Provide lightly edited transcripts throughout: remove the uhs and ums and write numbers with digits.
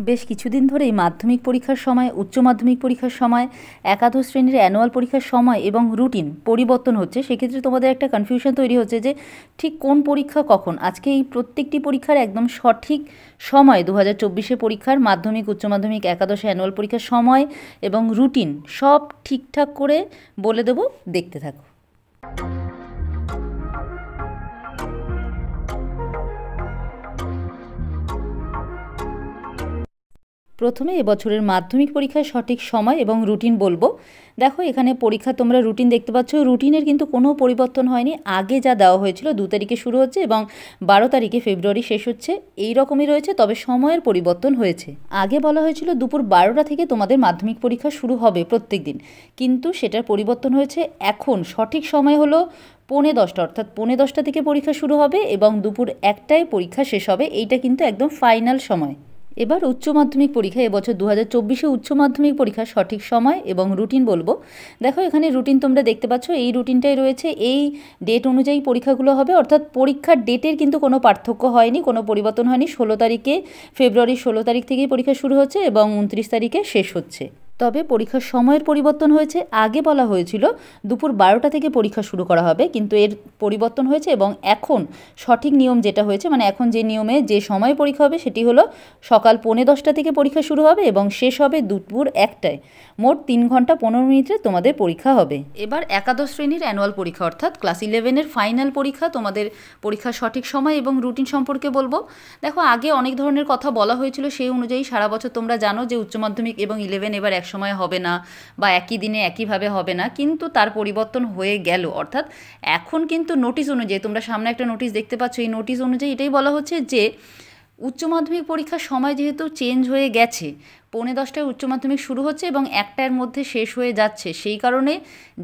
বেশ কিছুদিন ধরেই মাধ্যমিক পরীক্ষার সময়, উচ্চ মাধ্যমিক পরীক্ষার সময়, একাদশ শ্রেণীর অ্যানুয়াল পরীক্ষার সময় এবং রুটিন পরিবর্তন হচ্ছে। সেক্ষেত্রে তোমাদের একটা কনফিউশন তৈরি হচ্ছে যে ঠিক কোন পরীক্ষা কখন। আজকে এই প্রত্যেকটি পরীক্ষার একদম সঠিক সময়, 2024 পরীক্ষার মাধ্যমিক, উচ্চ মাধ্যমিক, একাদশ অ্যানুয়াল পরীক্ষার সময় এবং রুটিন সব ঠিকঠাক করে বলে দেবো, দেখতে থাকো। প্রথমে এবছরের মাধ্যমিক পরীক্ষার সঠিক সময় এবং রুটিন বলবো। দেখো, এখানে পরীক্ষা তোমরা রুটিন দেখতে পাচ্ছ। রুটিনের কিন্তু কোনো পরিবর্তন হয়নি। আগে যা দেওয়া হয়েছিল 2 তারিখে শুরু হচ্ছে এবং 12 তারিখে ফেব্রুয়ারি শেষ হচ্ছে, এই রকমই রয়েছে, তবে সময়ের পরিবর্তন হয়েছে। আগে বলা হয়েছিল দুপুর 12টা থেকে তোমাদের মাধ্যমিক পরীক্ষা শুরু হবে প্রত্যেক দিন, কিন্তু সেটার পরিবর্তন হয়েছে। এখন সঠিক সময় হলো 10:45, অর্থাৎ 10:10 থেকে পরীক্ষা শুরু হবে এবং দুপুর 1টায় পরীক্ষা শেষ হবে। এইটা কিন্তু একদম ফাইনাল সময়। এবার উচ্চ মাধ্যমিক পরীক্ষা, এবছর 2024 উচ্চ মাধ্যমিক পরীক্ষার সঠিক সময় এবং রুটিন বলবো। দেখো, এখানে রুটিন তোমরা দেখতে পাচ্ছ, এই রুটিনটাই রয়েছে। এই ডেট অনুযায়ী পরীক্ষাগুলো হবে, অর্থাৎ পরীক্ষার ডেটের কিন্তু কোনো পার্থক্য হয়নি, কোনো পরিবর্তন হয়নি। 16 তারিখে, ফেব্রুয়ারির 16 তারিখ থেকেই পরীক্ষা শুরু হচ্ছে এবং 29 তারিখে শেষ হচ্ছে। তবে পরীক্ষার সময়ের পরিবর্তন হয়েছে। আগে বলা হয়েছিল দুপুর 12টা থেকে পরীক্ষা শুরু করা হবে, কিন্তু এর পরিবর্তন হয়েছে এবং এখন সঠিক নিয়ম যেটা হয়েছে, মানে এখন যে নিয়মে যে সময় পরীক্ষা হবে সেটি হলো সকাল 10:45 থেকে পরীক্ষা শুরু হবে এবং শেষ হবে দুপুর 1টায়। মোট 3 ঘন্টা 15 মিনিটে তোমাদের পরীক্ষা হবে। এবার একাদশ শ্রেণীর অ্যানুয়াল পরীক্ষা, অর্থাৎ ক্লাস 11-এর ফাইনাল পরীক্ষা, তোমাদের পরীক্ষার সঠিক সময় এবং রুটিন সম্পর্কে বলবো। দেখো, আগে অনেক ধরনের কথা বলা হয়েছিল, সেই অনুযায়ী সারা বছর তোমরা জানো যে উচ্চ মাধ্যমিক এবং 11 এবার একসময় হবে না বা একই দিনে একইভাবে হবে না, কিন্তু তার পরিবর্তন হয়ে গেল। অর্থাৎ এখন কিন্তু নোটিশ অনুযায়ী, তোমরা সামনে একটা নোটিশ দেখতে পাচ্ছ, এই নোটিশ অনুযায়ী এটাই বলা হচ্ছে যে উচ্চ মাধ্যমিক পরীক্ষার সময় যেহেতু চেঞ্জ হয়ে গেছে, 10:45 উচ্চ মাধ্যমিক শুরু হচ্ছে এবং 1টার মধ্যে শেষ হয়ে যাচ্ছে, সেই কারণে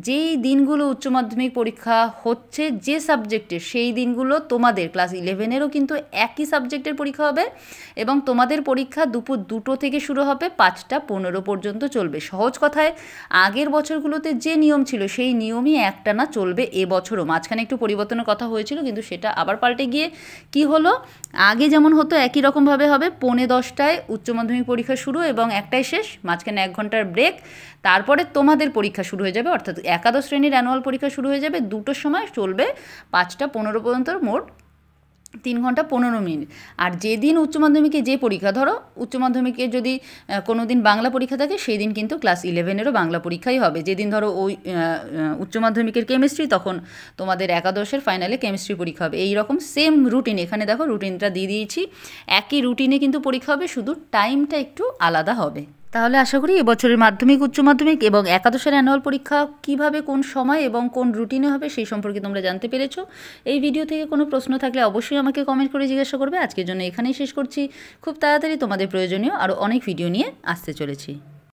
যেই দিনগুলো উচ্চ মাধ্যমিক পরীক্ষা হচ্ছে যে সাবজেক্টের, সেই দিনগুলো তোমাদের ক্লাস 11-এরও কিন্তু একই সাবজেক্টের পরীক্ষা হবে এবং তোমাদের পরীক্ষা দুপুর 2টো থেকে শুরু হবে, 5টা 15 পর্যন্ত চলবে। সহজ কথায়, আগের বছরগুলোতে যে নিয়ম ছিল সেই নিয়মই একটানা চলবে এবছরও। মাঝখানে একটু পরিবর্তনের কথা হয়েছিল, কিন্তু সেটা আবার পাল্টে গিয়ে কি হলো, আগে যেমন হতো একই রকমভাবে হবে। 10:45 উচ্চ মাধ্যমিক পরীক্ষা শুরু এবং 1টায় শেষ, মাঝখানে 1 ঘন্টার ব্রেক, তারপরে তোমাদের পরীক্ষা শুরু হয়ে যাবে, অর্থাৎ একাদশ শ্রেণীর অ্যানুয়াল পরীক্ষা শুরু হয়ে যাবে 2টোর সময়, চলবে 5টা 15 পর্যন্ত, মোট 3 ঘন্টা 15 মিনিট। আর যেদিন উচ্চ মাধ্যমিকে যে পরীক্ষা, ধরো উচ্চ মাধ্যমিকে যদি কোনো দিন বাংলা পরীক্ষা থাকে, সেই দিন কিন্তু ক্লাস 11-এরও বাংলা পরীক্ষাই হবে। যেদিন ধরো ওই উচ্চ মাধ্যমিকের কেমিস্ট্রি, তখন তোমাদের একাদশের ফাইনালে কেমিস্ট্রি পরীক্ষা হবে। এই রকম সেম রুটিন, এখানে দেখো রুটিনটা দিয়ে দিয়েছি, একই রুটিনে কিন্তু পরীক্ষা হবে, শুধু টাইমটা একটু আলাদা হবে। তাহলে আশা করি এবছরের মাধ্যমিক, উচ্চ মাধ্যমিক এবং একাদশের অ্যানুয়াল পরীক্ষা কিভাবে, কোন সময় এবং কোন রুটিনে হবে সেই সম্পর্কে তোমরা জানতে পেরেছো। এই ভিডিও থেকে কোনো প্রশ্ন থাকলে অবশ্যই আমাকে কমেন্ট করে জিজ্ঞাসা করবে। আজকের জন্য এখানেই শেষ করছি। খুব তাড়াতাড়ি তোমাদের প্রয়োজনীয় আরও অনেক ভিডিও নিয়ে আসতে চলেছি।